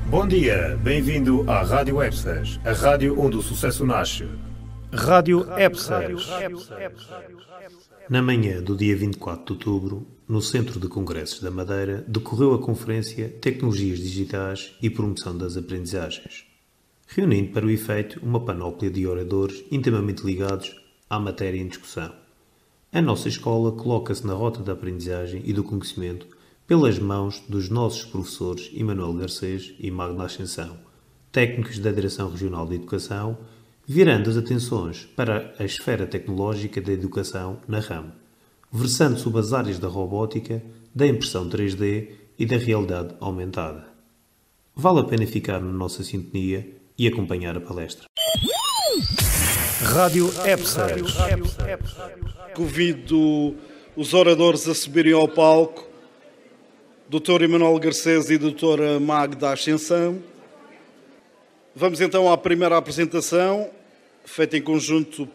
Bom dia, bem-vindo à Rádio EBSAS, a rádio onde o sucesso nasce. Rádio EBSAS. Na manhã do dia 24 de outubro, no Centro de Congressos da Madeira, decorreu a conferência Tecnologias Digitais e Promoção das Aprendizagens, reunindo para o efeito uma panóplia de oradores intimamente ligados à matéria em discussão. A nossa escola coloca-se na rota da aprendizagem e do conhecimento pelas mãos dos nossos professores Emanuel Garcês e Magda Ascensão, técnicos da Direção Regional de Educação, virando as atenções para a esfera tecnológica da educação na RAM, versando sobre as áreas da robótica, da impressão 3D e da realidade aumentada. Vale a pena ficar na nossa sintonia e acompanhar a palestra. Rádio EBSAS. Convido os oradores a subirem ao palco, Dr. Emanuel Garcês e Dra. Magda Ascensão. Vamos então à primeira apresentação, feita em conjunto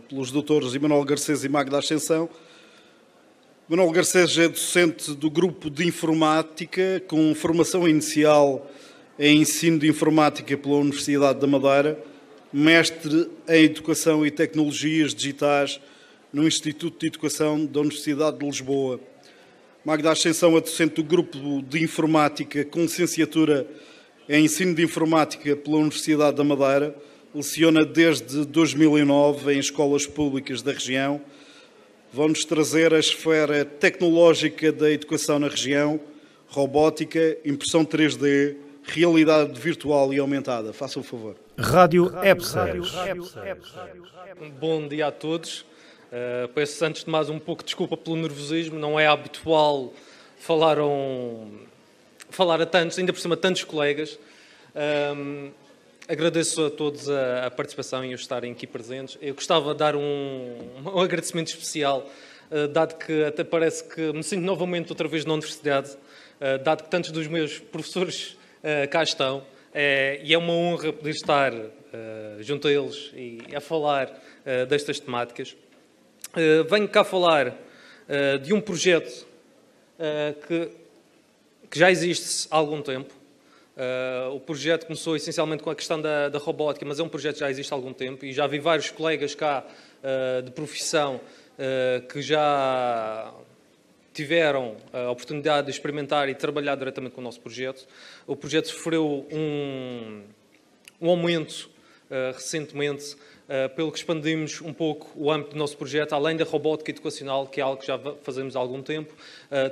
pelos Drs. Emanuel Garcês e Magda Ascensão. Emanuel Garcês é docente do Grupo de Informática, com formação inicial em Ensino de Informática pela Universidade da Madeira, mestre em Educação e Tecnologias Digitais no Instituto de Educação da Universidade de Lisboa. Magda Ascensão é docente do Grupo de Informática com licenciatura em Ensino de Informática pela Universidade da Madeira. Leciona desde 2009 em escolas públicas da região. Vão-nos trazer a esfera tecnológica da educação na região, robótica, impressão 3D, realidade virtual e aumentada. Façam o favor. Rádio EBSAS. Bom dia a todos. Peço antes de mais um pouco de desculpa pelo nervosismo. Não é habitual falar a tantos, ainda por cima tantos colegas. Agradeço a todos a participação e o estarem aqui presentes. Eu gostava de dar um agradecimento especial, dado que até parece que me sinto novamente outra vez na universidade, dado que tantos dos meus professores cá estão, e é uma honra poder estar junto a eles e a falar destas temáticas. Venho cá falar de um projeto que já existe há algum tempo. O projeto começou essencialmente com a questão da robótica, mas é um projeto que já existe há algum tempo e já vi vários colegas cá de profissão que já tiveram a oportunidade de experimentar e trabalhar diretamente com o nosso projeto. O projeto sofreu um aumento recentemente, pelo que expandimos um pouco o âmbito do nosso projeto, além da robótica educacional, que é algo que já fazemos há algum tempo,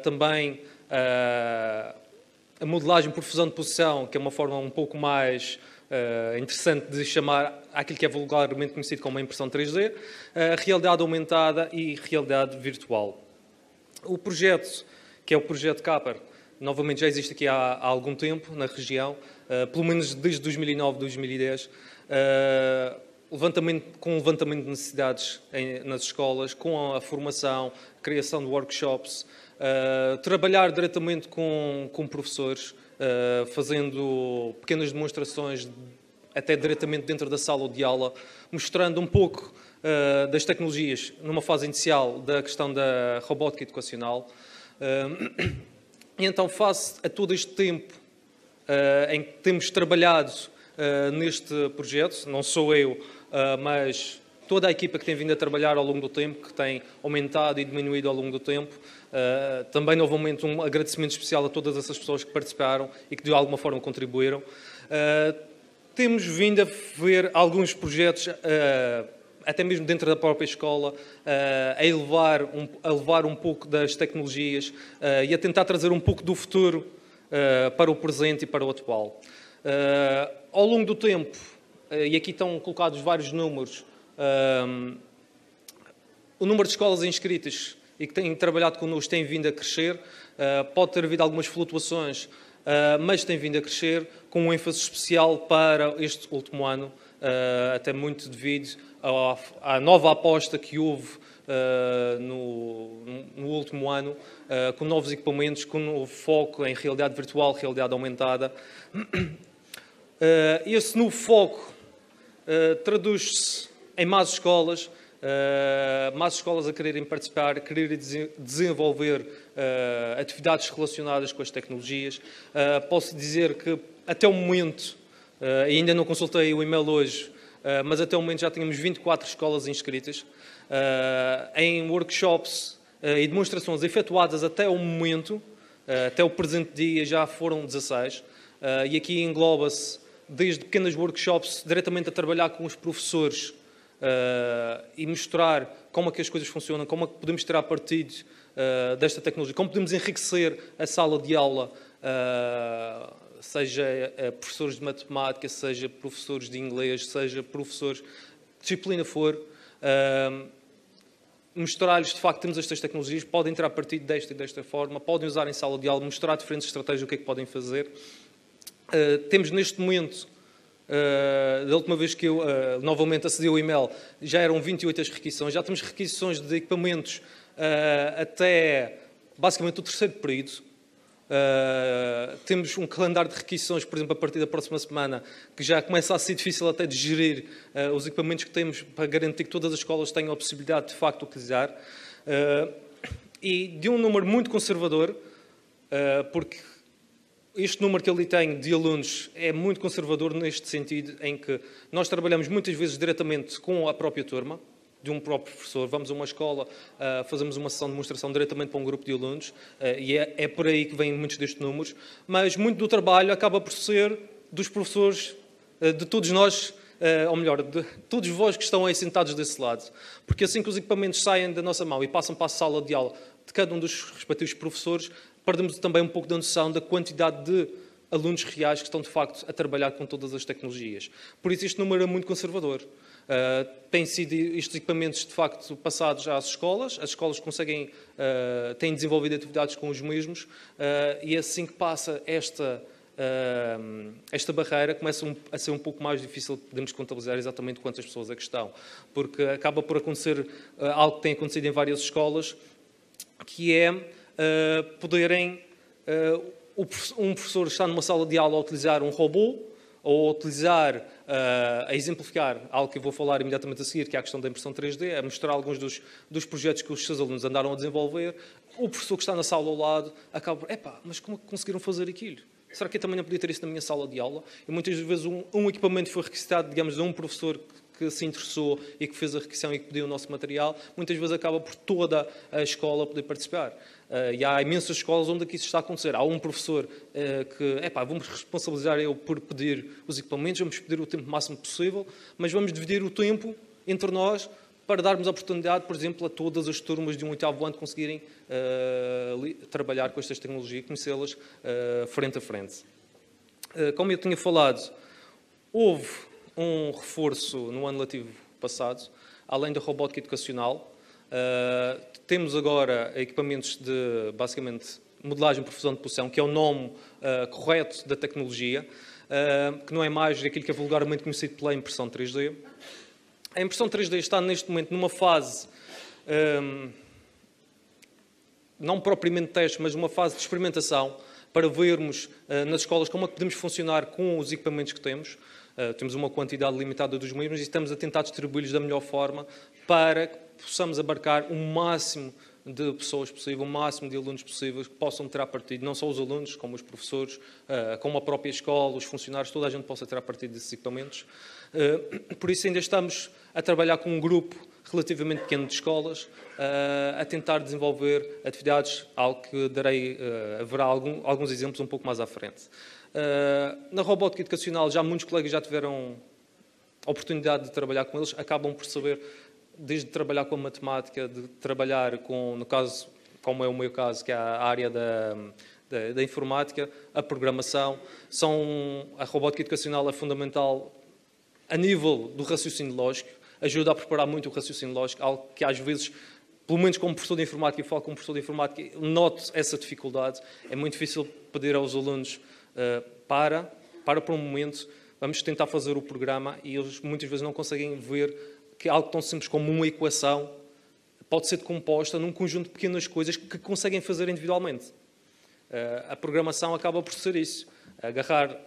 também a modelagem por fusão de posição, que é uma forma um pouco mais interessante de chamar aquilo que é vulgarmente conhecido como a impressão 3D, realidade aumentada e realidade virtual. O projeto, que é o projeto CAPER, novamente já existe aqui há algum tempo na região, pelo menos desde 2009, 2010, com o levantamento de necessidades nas escolas, com a formação, criação de workshops, trabalhar diretamente com professores, fazendo pequenas demonstrações, até diretamente dentro da sala de aula, mostrando um pouco das tecnologias, numa fase inicial da questão da robótica educacional. E então, face a todo este tempo em que temos trabalhado neste projeto, não sou eu, mas toda a equipa que tem vindo a trabalhar ao longo do tempo, que tem aumentado e diminuído ao longo do tempo. Também, novamente, um agradecimento especial a todas essas pessoas que participaram e que, de alguma forma, contribuíram. Temos vindo a ver alguns projetos, até mesmo dentro da própria escola, a levar um pouco das tecnologias e a tentar trazer um pouco do futuro para o presente e para o atual. Ao longo do tempo, e aqui estão colocados vários números, o número de escolas inscritas e que têm trabalhado connosco tem vindo a crescer. Pode ter havido algumas flutuações, mas tem vindo a crescer, com um ênfase especial para este último ano, até muito devido à nova aposta que houve no último ano, com novos equipamentos, com um novo foco em realidade virtual, realidade aumentada. Esse novo foco traduz-se em mais escolas, mais escolas a quererem participar, a quererem desenvolver atividades relacionadas com as tecnologias. Posso dizer que, até o momento, ainda não consultei o e-mail hoje, mas até o momento já tínhamos 24 escolas inscritas. Em workshops e demonstrações efetuadas até o momento, até o presente dia, já foram 16. E aqui engloba-se desde pequenas workshops, diretamente a trabalhar com os professores e mostrar como é que as coisas funcionam, como é que podemos tirar partido desta tecnologia, como podemos enriquecer a sala de aula, seja professores de matemática, seja professores de inglês, seja professores de disciplina for, mostrar-lhes, de facto, temos estas tecnologias, podem tirar partido desta e desta forma, podem usar em sala de aula, mostrar diferentes estratégias, o que é que podem fazer. Temos neste momento, da última vez que eu novamente acedi ao e-mail, já eram 28 as requisições, já temos requisições de equipamentos até basicamente o terceiro período. Temos um calendário de requisições, por exemplo, a partir da próxima semana, que já começa a ser difícil até de gerir os equipamentos que temos para garantir que todas as escolas tenham a possibilidade de facto de utilizar. E de um número muito conservador, porque este número que eu ali tenho de alunos é muito conservador neste sentido, em que nós trabalhamos muitas vezes diretamente com a própria turma, de um próprio professor. Vamos a uma escola, fazemos uma sessão de demonstração diretamente para um grupo de alunos, e é por aí que vêm muitos destes números, mas muito do trabalho acaba por ser dos professores, de todos nós, ou melhor, de todos vós que estão aí sentados desse lado. Porque assim que os equipamentos saem da nossa mão e passam para a sala de aula de cada um dos respectivos professores, perdemos também um pouco da noção da quantidade de alunos reais que estão, de facto, a trabalhar com todas as tecnologias. Por isso, este número é muito conservador. Têm sido estes equipamentos, de facto, passados às escolas. As escolas têm desenvolvido atividades com os mesmos, e assim que passa esta barreira, começa a ser um pouco mais difícil de podermos contabilizar exatamente quantas pessoas é que estão. Porque acaba por acontecer algo que tem acontecido em várias escolas, que é poderem um professor estar numa sala de aula a utilizar um robô ou a utilizar, a exemplificar algo que eu vou falar imediatamente a seguir, que é a questão da impressão 3D, a mostrar alguns dos projetos que os seus alunos andaram a desenvolver. O professor que está na sala ao lado acaba por, mas como é que conseguiram fazer aquilo? Será que eu também não podia ter isso na minha sala de aula? E muitas vezes um equipamento foi requisitado, digamos, de um professor que se interessou e que fez a requisição e que pediu o nosso material, muitas vezes acaba por toda a escola poder participar. E há imensas escolas onde isso está a acontecer. Há um professor que, vamos responsabilizar eu por pedir os equipamentos, vamos pedir o tempo máximo possível, mas vamos dividir o tempo entre nós para darmos a oportunidade, por exemplo, a todas as turmas de um 8º ano conseguirem trabalhar com estas tecnologias e conhecê-las frente a frente. Como eu tinha falado, houve um reforço no ano letivo passado, além da robótica educacional. Temos agora equipamentos de, basicamente, modelagem por fusão de posição, que é o nome correto da tecnologia, que não é mais aquilo que é vulgarmente conhecido pela impressão 3D. A impressão 3D está, neste momento, numa fase, não propriamente teste, mas uma fase de experimentação, para vermos nas escolas como é que podemos funcionar com os equipamentos que temos. Temos uma quantidade limitada dos mesmos e estamos a tentar distribuí-los da melhor forma para que possamos abarcar o máximo de pessoas possível, o máximo de alunos possíveis que possam tirar partido, não só os alunos, como os professores, como a própria escola, os funcionários, toda a gente possa tirar partido desses equipamentos. Por isso ainda estamos a trabalhar com um grupo relativamente pequeno de escolas, a tentar desenvolver atividades, algo que haverá alguns exemplos um pouco mais à frente. Na robótica educacional, já muitos colegas já tiveram a oportunidade de trabalhar com eles, acabam por saber, desde trabalhar com a matemática, de trabalhar com, no caso, como é o meu caso, que é a área da informática, a programação. A robótica educacional é fundamental a nível do raciocínio lógico, ajuda a preparar muito o raciocínio lógico, algo que às vezes, pelo menos como professor de informática, eu falo como professor de informática, noto essa dificuldade. É muito difícil pedir aos alunos para um momento, vamos tentar fazer o programa, e eles muitas vezes não conseguem ver que algo tão simples como uma equação pode ser decomposta num conjunto de pequenas coisas que conseguem fazer individualmente. A programação acaba por ser isso, agarrar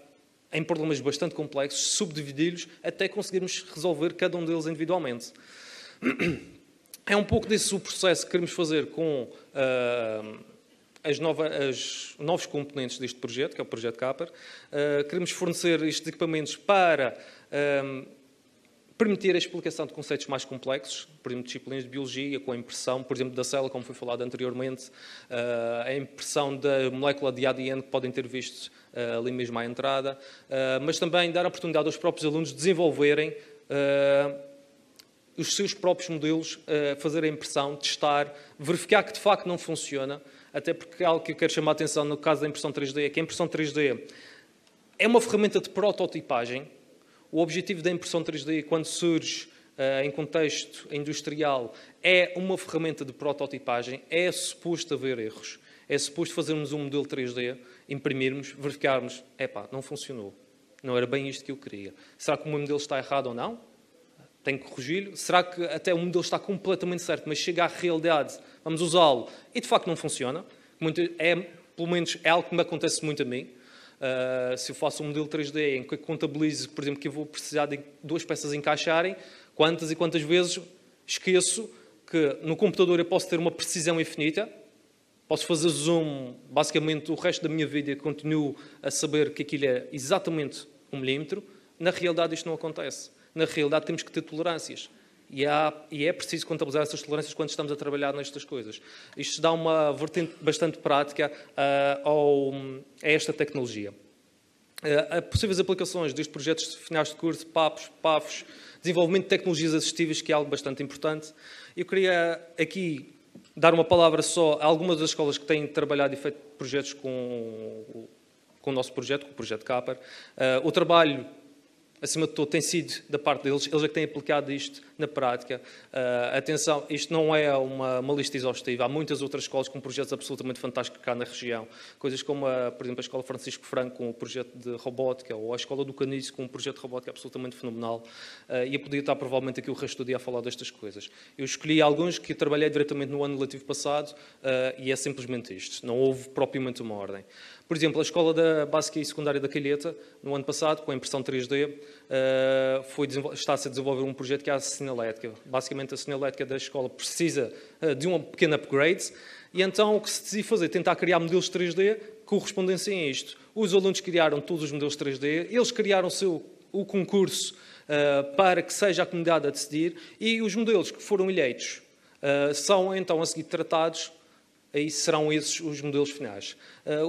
em problemas bastante complexos, subdividi-los até conseguirmos resolver cada um deles individualmente. É um pouco desse o processo que queremos fazer com os novos componentes deste projeto, que é o projeto Capper. Queremos fornecer estes equipamentos para permitir a explicação de conceitos mais complexos, por exemplo, disciplinas de biologia, com a impressão, por exemplo, da célula, como foi falado anteriormente, a impressão da molécula de ADN que podem ter visto ali mesmo à entrada, mas também dar a oportunidade aos próprios alunos de desenvolverem os seus próprios modelos, fazer a impressão, testar, verificar que de facto não funciona, até porque algo que eu quero chamar a atenção no caso da impressão 3D é que a impressão 3D é uma ferramenta de prototipagem. O objetivo da impressão 3D, quando surge em contexto industrial, é uma ferramenta de prototipagem, é suposto haver erros, é suposto fazermos um modelo 3D, imprimirmos, verificarmos, não funcionou, não era bem isto que eu queria. Será que o meu modelo está errado ou não? Tenho que corrigi-lo. Será que até o modelo está completamente certo, mas chega à realidade, vamos usá-lo, e de facto não funciona? Pelo menos é algo que me acontece muito a mim. Se eu faço um modelo 3D em que contabilizo, por exemplo, que eu vou precisar de 2 peças encaixarem, quantas e quantas vezes esqueço que no computador eu posso ter uma precisão infinita, posso fazer zoom basicamente o resto da minha vida e continuo a saber que aquilo é exatamente 1 milímetro. Na realidade isto não acontece. Na realidade temos que ter tolerâncias. E é preciso contabilizar essas tolerâncias quando estamos a trabalhar nestas coisas. Isto dá uma vertente bastante prática a esta tecnologia. Possíveis aplicações destes projetos de finais de curso, PAFs, desenvolvimento de tecnologias assistivas, que é algo bastante importante. Eu queria aqui dar uma palavra só a algumas das escolas que têm trabalhado e feito projetos com o nosso projeto, com o projeto Capper. O trabalho, acima de tudo, tem sido da parte deles. Eles é que têm aplicado isto na prática. Atenção, isto não é uma lista exaustiva. Há muitas outras escolas com projetos absolutamente fantásticos cá na região. Coisas como, por exemplo, a Escola Francisco Franco com o projeto de robótica, ou a Escola do Caniço com um projeto de robótica absolutamente fenomenal. E eu podia estar provavelmente aqui o resto do dia a falar destas coisas. Eu escolhi alguns que trabalhei diretamente no ano letivo passado e é simplesmente isto. Não houve propriamente uma ordem. Por exemplo, a Escola da Básica e Secundária da Calheta, no ano passado, com a impressão 3D, está-se a desenvolver um projeto que é a sinalética. Basicamente, a sinalética da escola precisa de um pequeno upgrade e então o que se decidiu fazer? Tentar criar modelos 3D que correspondessem a isto. Os alunos criaram todos os modelos 3D, eles criaram o concurso para que seja a comunidade a decidir e os modelos que foram eleitos são então a seguir tratados. Aí serão esses os modelos finais.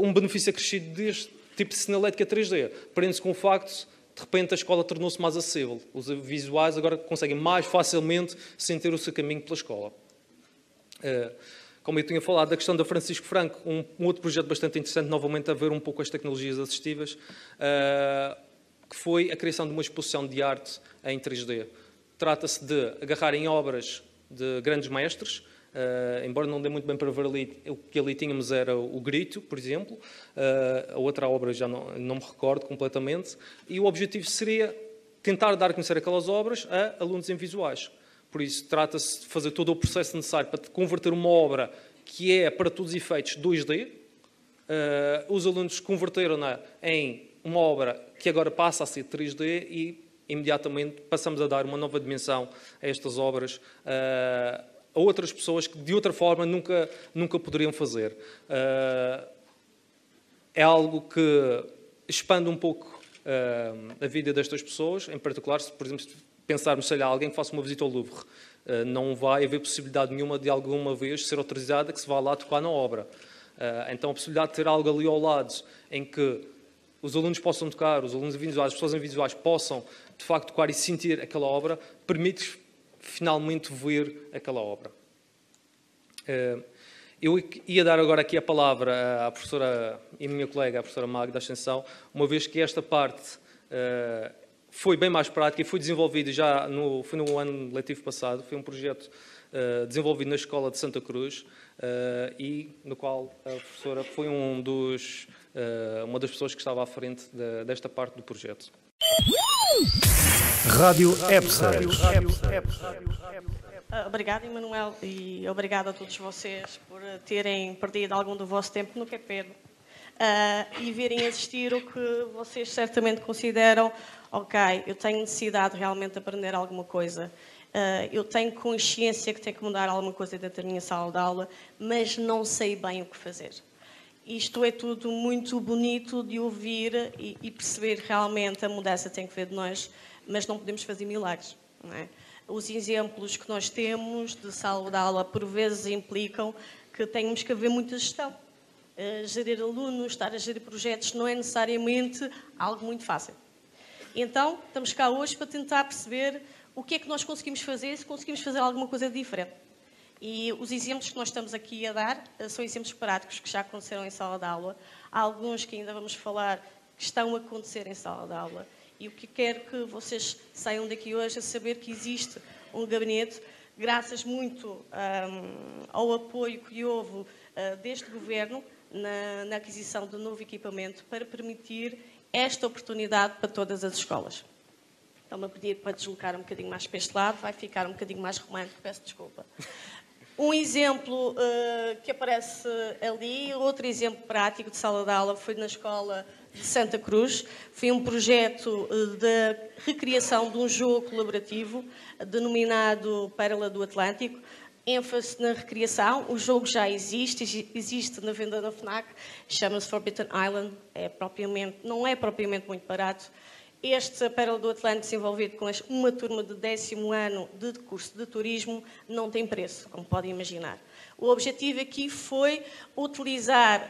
Um benefício acrescido deste tipo de sinalética 3D prende-se com o facto de repente a escola tornou-se mais acessível. Os visuais agora conseguem mais facilmente sentir o seu caminho pela escola. Como eu tinha falado da questão da Francisco Franco, um outro projeto bastante interessante, novamente a ver um pouco as tecnologias assistivas, que foi a criação de uma exposição de arte em 3D. Trata-se de agarrar em obras de grandes mestres. Embora não dê muito bem para ver ali, o que ali tínhamos era o Grito, por exemplo, a outra obra já não me recordo completamente, e o objetivo seria tentar dar a conhecer aquelas obras a alunos em visuais. Por isso, trata-se de fazer todo o processo necessário para converter uma obra que é, para todos os efeitos, 2D. Os alunos converteram-na em uma obra que agora passa a ser 3D e, imediatamente, passamos a dar uma nova dimensão a estas obras, a outras pessoas que de outra forma nunca poderiam fazer. É algo que expande um pouco a vida destas pessoas, em particular, se, por exemplo, pensarmos, sei lá, alguém que faça uma visita ao Louvre, não vai haver possibilidade nenhuma de alguma vez ser autorizada que se vá lá tocar na obra. Então a possibilidade de ter algo ali ao lado em que os alunos possam tocar, os alunos visuais, as pessoas visuais possam de facto tocar e sentir aquela obra, permite finalmente ver aquela obra. Eu ia dar agora aqui a palavra à professora e minha colega, a professora Magda Ascensão, uma vez que esta parte foi bem mais prática e foi desenvolvida já foi no ano letivo passado. Foi um projeto desenvolvido na Escola de Santa Cruz e no qual a professora foi uma das pessoas que estava à frente desta parte do projeto. Rádio EBSES. Obrigada, Emanuel, e obrigada a todos vocês por terem perdido algum do vosso tempo no Capelo e virem assistir o que vocês certamente consideram, ok, eu tenho necessidade realmente de aprender alguma coisa. Eu tenho consciência que tenho que mudar alguma coisa dentro da minha sala de aula, mas não sei bem o que fazer. Isto é tudo muito bonito de ouvir e perceber realmente a mudança tem que vir de nós, mas não podemos fazer milagres, não é? Os exemplos que nós temos de sala de aula, por vezes, implicam que tenhamos que haver muita gestão. Gerir alunos, estar a gerir projetos, não é necessariamente algo muito fácil. Então, estamos cá hoje para tentar perceber o que é que nós conseguimos fazer, se conseguimos fazer alguma coisa diferente. E os exemplos que nós estamos aqui a dar são exemplos práticos que já aconteceram em sala de aula. Há alguns que ainda vamos falar que estão a acontecer em sala de aula. E o que quero que vocês saiam daqui hoje é saber que existe um gabinete, graças muito ao apoio que houve deste Governo na aquisição de novo equipamento para permitir esta oportunidade para todas as escolas. Estão-me a pedir para deslocar um bocadinho mais para este lado, vai ficar um bocadinho mais romântico, peço desculpa. Um exemplo que aparece ali, outro exemplo prático de sala de aula foi na escola de Santa Cruz. Foi um projeto de recriação de um jogo colaborativo denominado Pérola do Atlântico. ênfase na recriação, o jogo já existe na venda da FNAC, chama-se Forbidden Island, não é propriamente muito barato. Este Pérola do Atlântico, desenvolvido com uma turma de 10º ano de curso de turismo, não tem preço, como podem imaginar. O objetivo aqui foi utilizar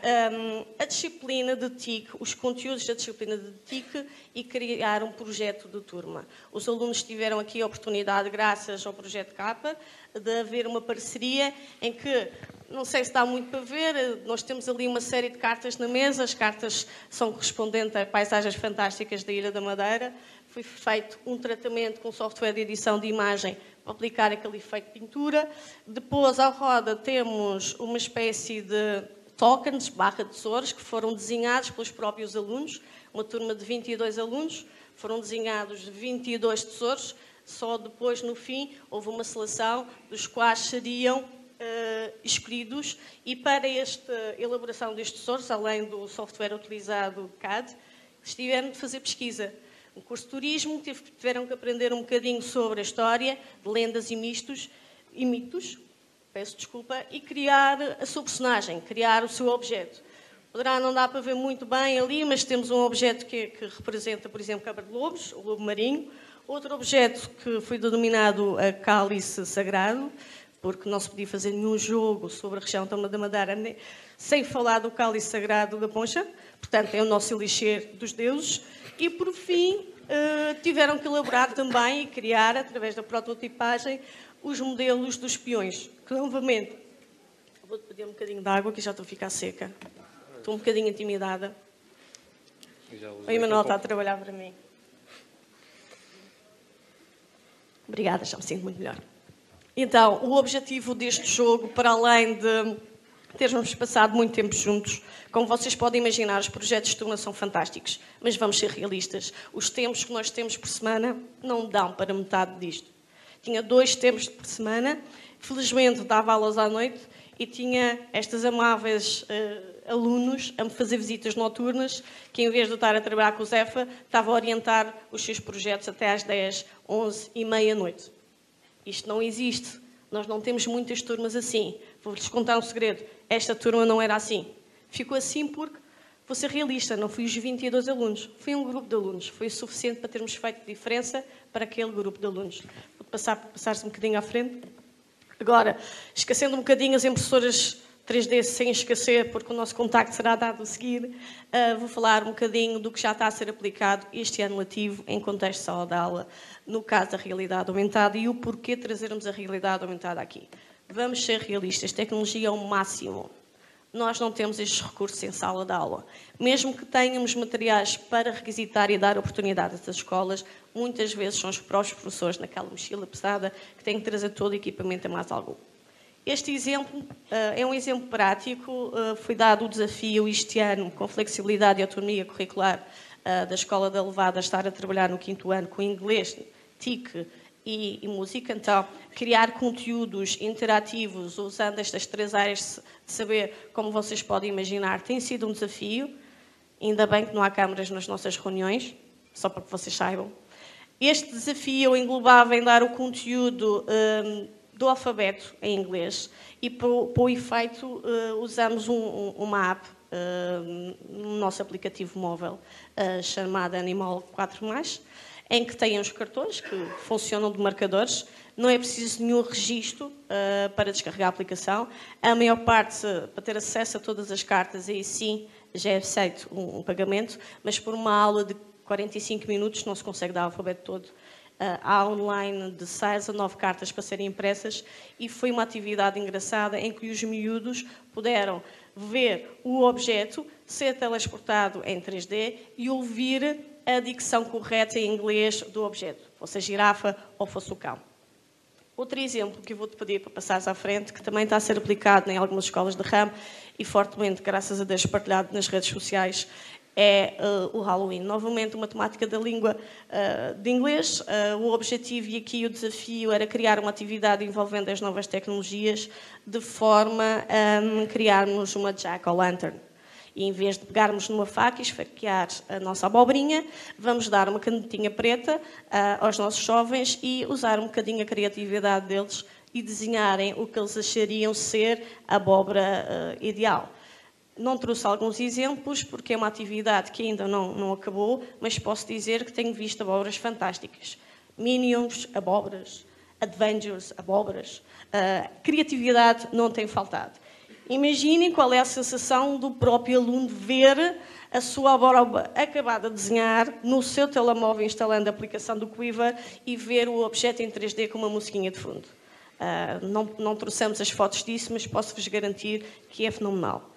a disciplina de TIC, os conteúdos da disciplina de TIC e criar um projeto de turma. Os alunos tiveram aqui a oportunidade, graças ao projeto CAPA, de haver uma parceria em que, não sei se dá muito para ver, nós temos ali uma série de cartas na mesa, as cartas são correspondentes a paisagens fantásticas da Ilha da Madeira. Foi feito um tratamento com software de edição de imagem para aplicar aquele efeito de pintura. Depois, à roda, temos uma espécie de tokens, /tesouros, que foram desenhados pelos próprios alunos. Uma turma de 22 alunos, foram desenhados 22 tesouros. Só depois, no fim, houve uma seleção dos quais seriam escolhidos. E para esta elaboração destes tesouros, além do software utilizado CAD, tiveram de fazer pesquisa. No curso de turismo tiveram que aprender um bocadinho sobre a história de lendas e mitos, peço desculpa, e criar a sua personagem, criar o seu objeto. Poderá não dar para ver muito bem ali, mas temos um objeto que representa, por exemplo, cabra de lobos, o lobo marinho. Outro objeto que foi denominado a cálice sagrado, porque não se podia fazer nenhum jogo sobre a região da Madeira sem falar do cálice sagrado da Poncha. Portanto, é o nosso elixir dos deuses. E, por fim, tiveram que elaborar também e criar, através da prototipagem, os modelos dos peões. Que, novamente, vou-te pedir um bocadinho de água, que já estou a ficar seca. Estou um bocadinho intimidada. O Emanuel está a trabalhar para mim. Obrigada, já me sinto muito melhor. Então, o objetivo deste jogo, para além de termos passado muito tempo juntos, como vocês podem imaginar, os projetos de turma são fantásticos, mas vamos ser realistas. Os tempos que nós temos por semana não dão para metade disto. Tinha 2 tempos por semana, felizmente dava aulas à noite e tinha estas amáveis alunos a me fazer visitas noturnas, que em vez de estar a trabalhar com o Zefa, estava a orientar os seus projetos até às 10, 11 e meia-noite. Isto não existe. Nós não temos muitas turmas assim. Vou-lhes contar um segredo. Esta turma não era assim. Ficou assim porque, vou ser realista, não fui os 22 alunos. Foi um grupo de alunos. Foi o suficiente para termos feito diferença para aquele grupo de alunos. Vou passar-se um bocadinho à frente. Agora, esquecendo um bocadinho as impressoras 3D, sem esquecer, porque o nosso contacto será dado a seguir, vou falar um bocadinho do que já está a ser aplicado este ano letivo em contexto de sala de aula, no caso da realidade aumentada e o porquê trazermos a realidade aumentada aqui. Vamos ser realistas, tecnologia é o máximo. Nós não temos estes recursos em sala de aula. Mesmo que tenhamos materiais para requisitar e dar oportunidade a essas escolas, muitas vezes são os próprios professores, naquela mochila pesada, que têm que trazer todo o equipamento a mais algum. Este exemplo é um exemplo prático. Foi dado o desafio este ano, com flexibilidade e autonomia curricular da Escola da Levada, estar a trabalhar no 5º ano com inglês, TIC e música. Então, criar conteúdos interativos usando estas 3 áreas de saber, como vocês podem imaginar, tem sido um desafio. Ainda bem que não há câmaras nas nossas reuniões, só para que vocês saibam. Este desafio englobava em dar o conteúdo do alfabeto em inglês e, para o efeito, usamos uma app no nosso aplicativo móvel chamada Animal 4+, em que têm os cartões que funcionam de marcadores. Não é preciso nenhum registro para descarregar a aplicação. A maior parte, para ter acesso a todas as cartas, aí sim já é aceito um pagamento, mas por uma aula de 45 minutos não se consegue dar o alfabeto todo. Há online de 6 a 9 cartas para serem impressas e foi uma atividade engraçada em que os miúdos puderam ver o objeto, ser telesportado em 3D e ouvir a dicção correta em inglês do objeto, fosse a girafa ou fosse o cão. Outro exemplo que eu vou-te pedir para passares à frente, que também está a ser aplicado em algumas escolas de ramo e fortemente, graças a Deus, partilhado nas redes sociais, é o Halloween. Novamente, uma temática da língua de inglês. O objetivo e aqui o desafio era criar uma atividade envolvendo as novas tecnologias de forma a criarmos uma jack-o'-lantern. E em vez de pegarmos numa faca e esfaquear a nossa abobrinha, vamos dar uma canetinha preta aos nossos jovens e usar um bocadinho a criatividade deles e desenharem o que eles achariam ser a abóbora ideal. Não trouxe alguns exemplos, porque é uma atividade que ainda não acabou, mas posso dizer que tenho visto abóboras fantásticas. Minions, abóboras, Avengers, abóboras. Criatividade não tem faltado. Imaginem qual é a sensação do próprio aluno ver a sua abóbora acabada de desenhar no seu telemóvel, instalando a aplicação do Quiver e ver o objeto em 3D com uma musiquinha de fundo. Não trouxemos as fotos disso, mas posso-vos garantir que é fenomenal.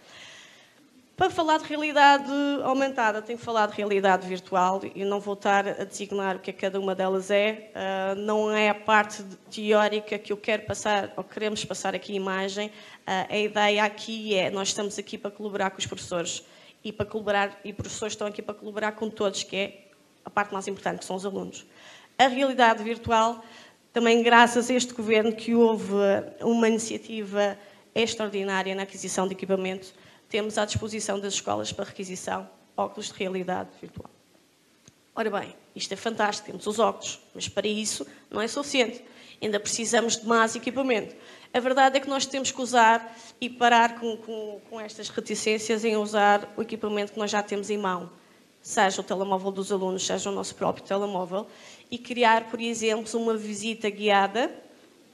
Para falar de realidade aumentada, tenho que falar de realidade virtual e não vou estar a designar o que cada uma delas é. Não é a parte teórica que eu quero passar, ou queremos passar aqui a imagem. A ideia aqui é, nós estamos aqui para colaborar com os professores e os professores estão aqui para colaborar com todos, que é a parte mais importante, que são os alunos. A realidade virtual, também graças a este governo que houve uma iniciativa extraordinária na aquisição de equipamento, temos à disposição das escolas para requisição óculos de realidade virtual. Ora bem, isto é fantástico, temos os óculos, mas para isso não é suficiente. Ainda precisamos de mais equipamento. A verdade é que nós temos que usar e parar com estas reticências em usar o equipamento que nós já temos em mão, seja o telemóvel dos alunos, seja o nosso próprio telemóvel, e criar, por exemplo, uma visita guiada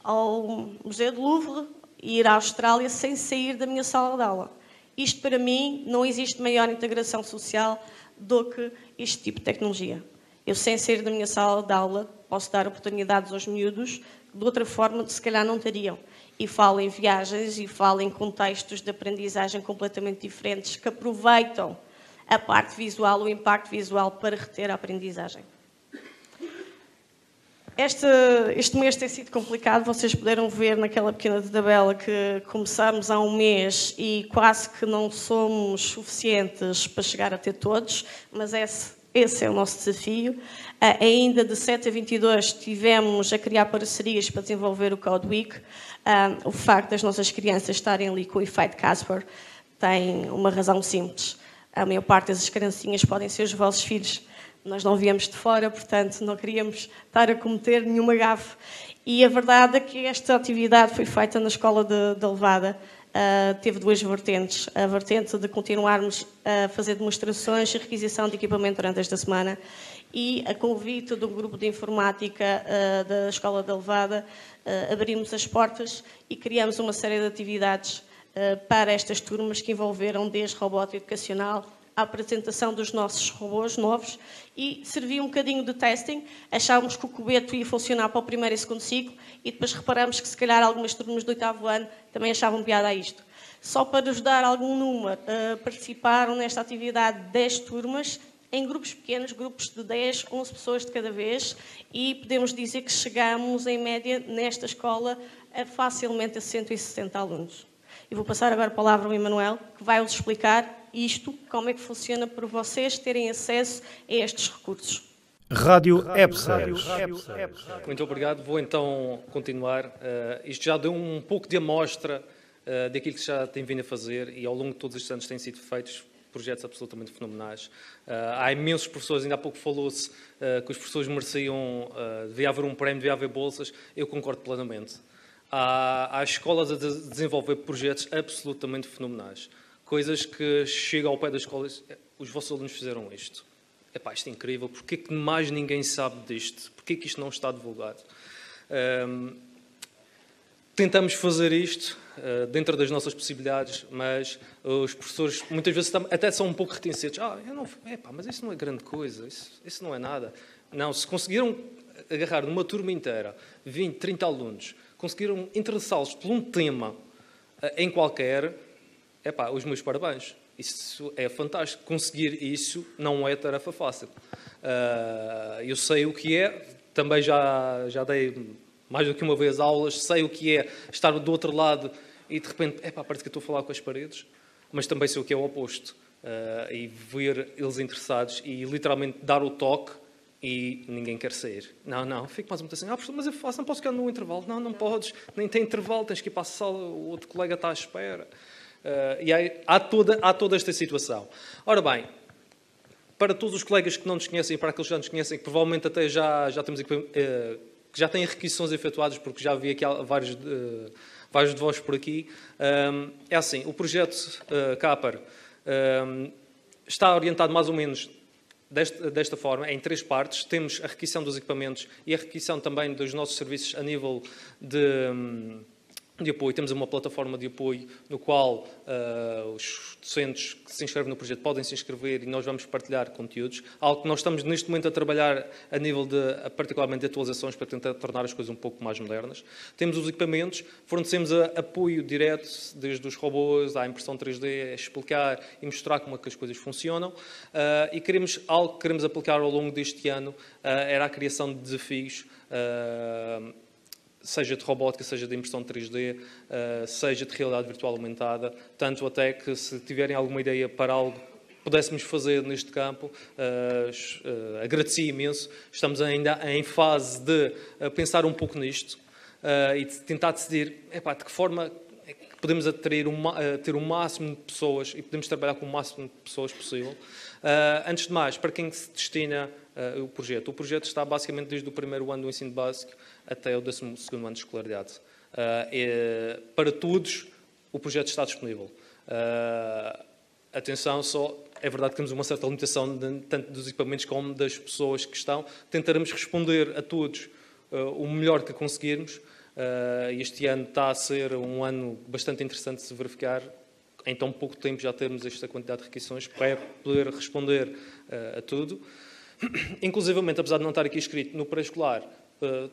ao Museu do Louvre e ir à Austrália sem sair da minha sala de aula. Isto, para mim, não existe maior integração social do que este tipo de tecnologia. Eu, sem sair da minha sala de aula, posso dar oportunidades aos miúdos que, de outra forma, se calhar não teriam. E falo em viagens e falo em contextos de aprendizagem completamente diferentes que aproveitam a parte visual, o impacto visual, para reter a aprendizagem. Este mês tem sido complicado, vocês puderam ver naquela pequena tabela que começámos há um mês e quase que não somos suficientes para chegar a ter todos, mas esse é o nosso desafio. Ainda de 7 a 22 tivemos a criar parcerias para desenvolver o Code Week. O facto das nossas crianças estarem ali com o efeito Casper tem uma razão simples. A maior parte das criancinhas podem ser os vossos filhos. Nós não viemos de fora, portanto, não queríamos estar a cometer nenhuma gafe. E a verdade é que esta atividade foi feita na Escola de Levada. Teve duas vertentes. A vertente de continuarmos a fazer demonstrações e requisição de equipamento durante esta semana e a convite do grupo de informática da Escola de Levada, abrimos as portas e criamos uma série de atividades para estas turmas que envolveram desde robótica educacional, a apresentação dos nossos robôs novos e serviu um bocadinho de testing. Achávamos que o cubeto ia funcionar para o primeiro e segundo ciclo e depois reparamos que se calhar algumas turmas do 8º ano também achavam piada a isto. Só para nos dar algum número, participaram nesta atividade 10 turmas em grupos pequenos, grupos de 10, 11 pessoas de cada vez e podemos dizer que chegamos em média nesta escola a facilmente a 160 alunos. E vou passar agora a palavra ao Emanuel, que vai vos explicar isto, como é que funciona para vocês terem acesso a estes recursos. Rádio EBSES. Muito obrigado. Vou então continuar. Isto já deu um pouco de amostra daquilo que já tem vindo a fazer e ao longo de todos estes anos têm sido feitos projetos absolutamente fenomenais. Há imensos professores, ainda há pouco falou-se que os professores mereciam, devia haver um prémio, devia haver bolsas. Eu concordo plenamente. Há escolas a desenvolver projetos absolutamente fenomenais. Coisas que chegam ao pé das escolas, os vossos alunos fizeram isto. Epá, isto é incrível, porquê que mais ninguém sabe disto? Porquê que isto não está divulgado? Tentamos fazer isto dentro das nossas possibilidades, mas os professores muitas vezes até são um pouco reticentes. Mas isso não é grande coisa, isso não é nada. Não, se conseguiram agarrar numa turma inteira, 20, 30 alunos, conseguiram interessá-los por um tema em qualquer, os meus parabéns. Isso é fantástico. Conseguir isso não é tarefa fácil. Eu sei o que é, também já dei mais do que uma vez aulas, sei o que é estar do outro lado e de repente, parece que estou a falar com as paredes, mas também sei o que é o oposto. E ver eles interessados e literalmente dar o toque e ninguém quer sair. Não, fico mais muito assim, professor, mas eu faço, não posso ficar no intervalo. Não podes, nem tem intervalo, tens que ir para a sala, o outro colega está à espera. E há toda esta situação. Ora bem, para todos os colegas que não nos conhecem e para aqueles que já nos conhecem, que provavelmente até já temos que já têm requisições efetuadas, porque já vi aqui vários de vós por aqui. É assim, o projeto CAPAR está orientado mais ou menos desta forma, em 3 partes. Temos a requisição dos equipamentos e a requisição também dos nossos serviços a nível de apoio. Temos uma plataforma de apoio no qual os docentes que se inscrevem no projeto podem se inscrever e nós vamos partilhar conteúdos. Algo que nós estamos neste momento a trabalhar a nível particularmente de atualizações para tentar tornar as coisas um pouco mais modernas. Temos os equipamentos, fornecemos apoio direto, desde os robôs à impressão 3D, a explicar e mostrar como é que as coisas funcionam. E algo que queremos aplicar ao longo deste ano era a criação de desafios, seja de robótica, seja de impressão 3D, seja de realidade virtual aumentada, tanto até que se tiverem alguma ideia para algo que pudéssemos fazer neste campo, agradecia imenso. Estamos ainda em fase de pensar um pouco nisto e de tentar decidir de que forma é que podemos ter o máximo de pessoas e podemos trabalhar com o máximo de pessoas possível. Antes de mais, para quem se destina o projeto? O projeto está basicamente desde o primeiro ano do ensino básico até o 12º ano de escolaridade. Para todos, o projeto está disponível. Atenção, é verdade que temos uma certa limitação tanto dos equipamentos como das pessoas que estão. Tentaremos responder a todos o melhor que conseguirmos. Este ano está a ser um ano bastante interessante de se verificar. Em tão pouco tempo já temos esta quantidade de requisições para poder responder a tudo. Inclusivamente, apesar de não estar aqui escrito, no pré-escolar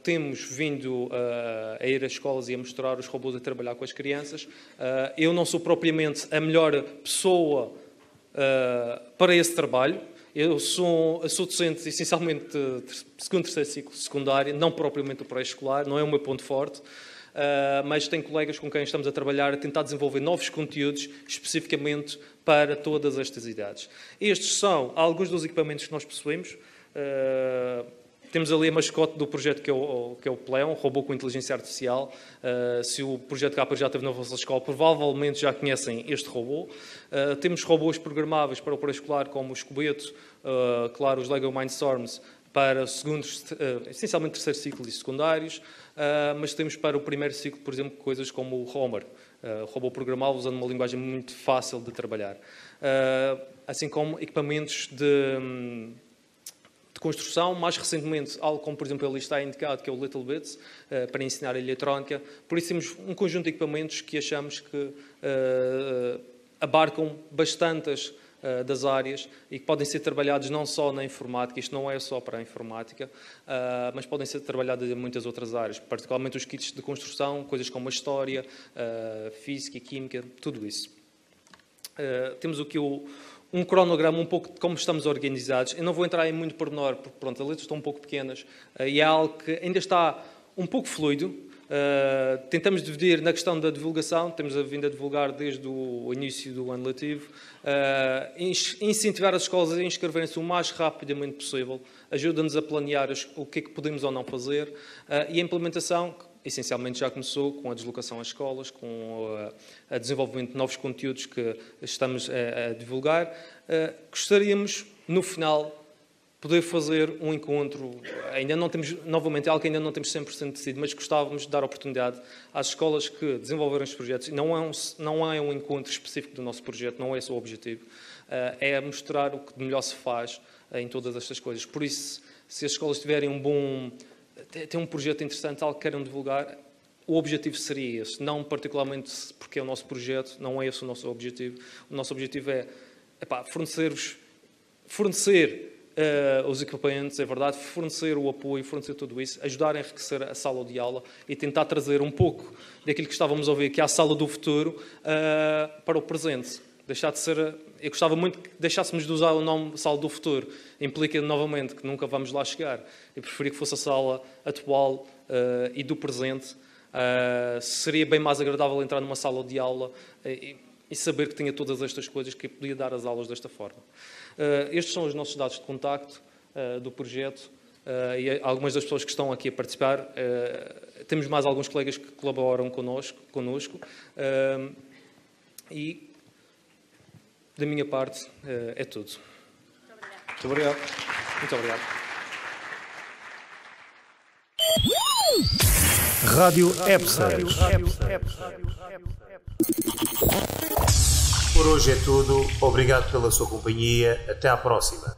temos vindo a ir às escolas e a mostrar os robôs a trabalhar com as crianças. Eu não sou propriamente a melhor pessoa para esse trabalho. Eu sou docente, essencialmente, de segundo e terceiro ciclo secundário, não propriamente o pré-escolar, não é o meu ponto forte. Mas tenho colegas com quem estamos a trabalhar a tentar desenvolver novos conteúdos especificamente para todas estas idades. Estes são alguns dos equipamentos que nós possuímos. Temos ali a mascote do projeto que é o Pleon, robô com inteligência artificial. Se o projeto CAPAR já esteve na vossa escola, provavelmente já conhecem este robô. Temos robôs programáveis para o pré-escolar, como o Escobeto, claro, os Lego Mindstorms, para essencialmente terceiro ciclo e secundários, mas temos para o primeiro ciclo, por exemplo, coisas como o Homer, robô programável usando uma linguagem muito fácil de trabalhar. Assim como equipamentos de construção, mais recentemente, algo como, por exemplo, ele está indicado, que é o Little Bits, para ensinar a eletrónica. Por isso temos um conjunto de equipamentos que achamos que abarcam bastantes das áreas e que podem ser trabalhados não só na informática, isto não é só para a informática, mas podem ser trabalhados em muitas outras áreas, particularmente os kits de construção, coisas como a história, física e química, tudo isso. Temos aqui um cronograma um pouco de como estamos organizados. Eu não vou entrar em muito pormenor, porque pronto, as letras estão um pouco pequenas e é algo que ainda está um pouco fluido. Tentamos dividir na questão da divulgação, temos vindo a divulgar desde o início do ano letivo, incentivar as escolas a inscreverem-se o mais rapidamente possível, ajuda-nos a planear o que é que podemos ou não fazer, e a implementação, essencialmente já começou com a deslocação às escolas, com o desenvolvimento de novos conteúdos que estamos a divulgar. Gostaríamos, no final, poder fazer um encontro, ainda não temos, novamente, algo que ainda não temos 100% decidido, mas gostávamos de dar oportunidade às escolas que desenvolveram estes projetos. Não é um encontro específico do nosso projeto, não é esse o objetivo, é mostrar o que de melhor se faz em todas estas coisas. Por isso, se as escolas tiverem tem um projeto interessante, algo que queiram divulgar, o objetivo seria esse, não particularmente porque é o nosso projeto, não é esse o nosso objetivo. O nosso objetivo é fornecer os equipamentos, é verdade, fornecer o apoio, fornecer tudo isso, ajudar a enriquecer a sala de aula e tentar trazer um pouco daquilo que estávamos a ouvir, que é a sala do futuro, para o presente. Deixar de ser... Eu gostava muito que deixássemos de usar o nome Sala do Futuro. Implica, novamente, que nunca vamos lá chegar. Eu preferia que fosse a sala atual e do presente. Seria bem mais agradável entrar numa sala de aula e saber que tinha todas estas coisas, que podia dar as aulas desta forma. Estes são os nossos dados de contacto do projeto e algumas das pessoas que estão aqui a participar. Temos mais alguns colegas que colaboram connosco. E, da minha parte, é tudo. Muito obrigado. Muito obrigado. Rádio EBSES. Por hoje é tudo. Obrigado pela sua companhia. Até à próxima.